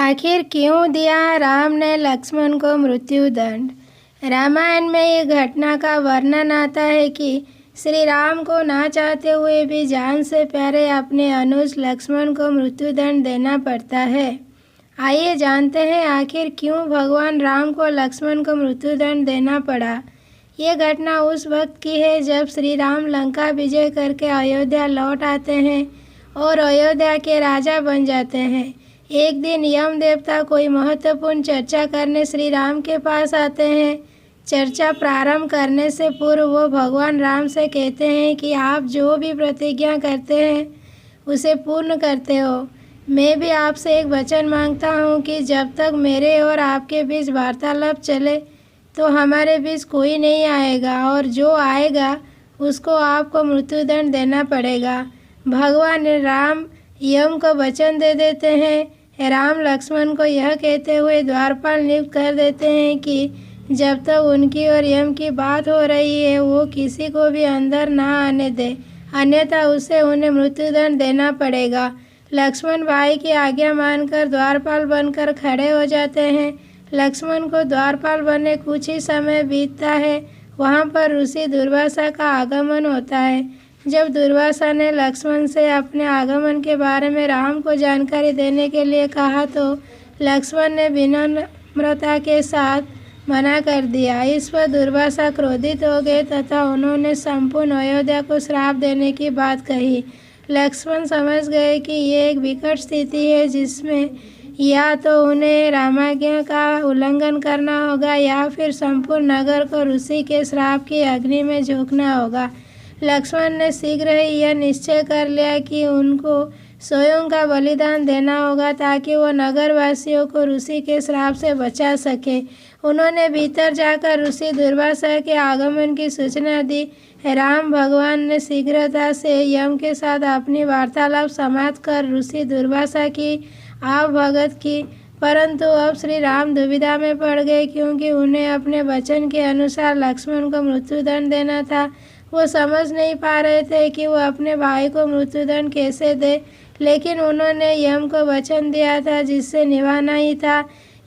आखिर क्यों दिया राम ने लक्ष्मण को मृत्युदंड। रामायण में ये घटना का वर्णन आता है कि श्री राम को ना चाहते हुए भी जान से प्यारे अपने अनुज लक्ष्मण को मृत्युदंड देना पड़ता है। आइए जानते हैं आखिर क्यों भगवान राम को लक्ष्मण को मृत्युदंड देना पड़ा। ये घटना उस वक्त की है जब श्री राम लंका विजय करके अयोध्या लौट आते हैं और अयोध्या के राजा बन जाते हैं। एक दिन यम देवता कोई महत्वपूर्ण चर्चा करने श्री राम के पास आते हैं। चर्चा प्रारंभ करने से पूर्व वो भगवान राम से कहते हैं कि आप जो भी प्रतिज्ञा करते हैं उसे पूर्ण करते हो। मैं भी आपसे एक वचन मांगता हूँ कि जब तक मेरे और आपके बीच वार्तालाप चले तो हमारे बीच कोई नहीं आएगा और जो आएगा उसको आपको मृत्युदंड देना पड़ेगा। भगवान राम यम को वचन दे देते हैं। राम लक्ष्मण को यह कहते हुए द्वारपाल नियुक्त कर देते हैं कि जब तक उनकी और यम की बात हो रही है वो किसी को भी अंदर ना आने दे, अन्यथा उसे उन्हें मृत्युदंड देना पड़ेगा। लक्ष्मण भाई की आज्ञा मानकर द्वारपाल बनकर खड़े हो जाते हैं। लक्ष्मण को द्वारपाल बने कुछ ही समय बीतता है, वहाँ पर ऋषि दुर्वासा का आगमन होता है। जब दुर्वासा ने लक्ष्मण से अपने आगमन के बारे में राम को जानकारी देने के लिए कहा तो लक्ष्मण ने विनम्रता के साथ मना कर दिया। इस पर दुर्वासा क्रोधित हो गए तथा उन्होंने संपूर्ण अयोध्या को श्राप देने की बात कही। लक्ष्मण समझ गए कि ये एक विकट स्थिति है जिसमें या तो उन्हें रामाज्ञा का उल्लंघन करना होगा या फिर संपूर्ण नगर को ऋषि के श्राप की अग्नि में झोंकना होगा। लक्ष्मण ने शीघ्र ही यह निश्चय कर लिया कि उनको स्वयं का बलिदान देना होगा ताकि वो नगरवासियों को ऋषि के श्राप से बचा सके। उन्होंने भीतर जाकर ऋषि दुर्वासा के आगमन की सूचना दी। राम भगवान ने शीघ्रता से यम के साथ अपनी वार्तालाप समाप्त कर ऋषि दुर्वासा की आवभगत की, परंतु अब श्री राम दुविधा में पड़ गए क्योंकि उन्हें अपने वचन के अनुसार लक्ष्मण को मृत्युदंड देना था। वो समझ नहीं पा रहे थे कि वो अपने भाई को मृत्युदंड कैसे दे, लेकिन उन्होंने यम को वचन दिया था जिससे निभाना ही था।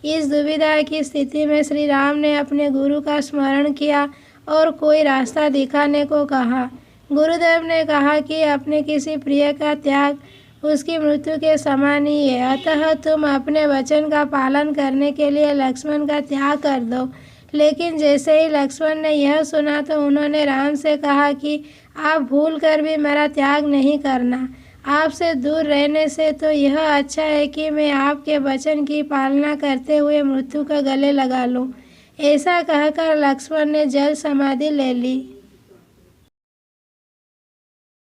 इस दुविधा की स्थिति में श्री राम ने अपने गुरु का स्मरण किया और कोई रास्ता दिखाने को कहा। गुरुदेव ने कहा कि अपने किसी प्रिय का त्याग उसकी मृत्यु के समान ही है, अतः तुम अपने वचन का पालन करने के लिए लक्ष्मण का त्याग कर दो। लेकिन जैसे ही लक्ष्मण ने यह सुना तो उन्होंने राम से कहा कि आप भूल कर भी मेरा त्याग नहीं करना। आपसे दूर रहने से तो यह अच्छा है कि मैं आपके वचन की पालना करते हुए मृत्यु का गले लगा लूं। ऐसा कहकर लक्ष्मण ने जल समाधि ले ली।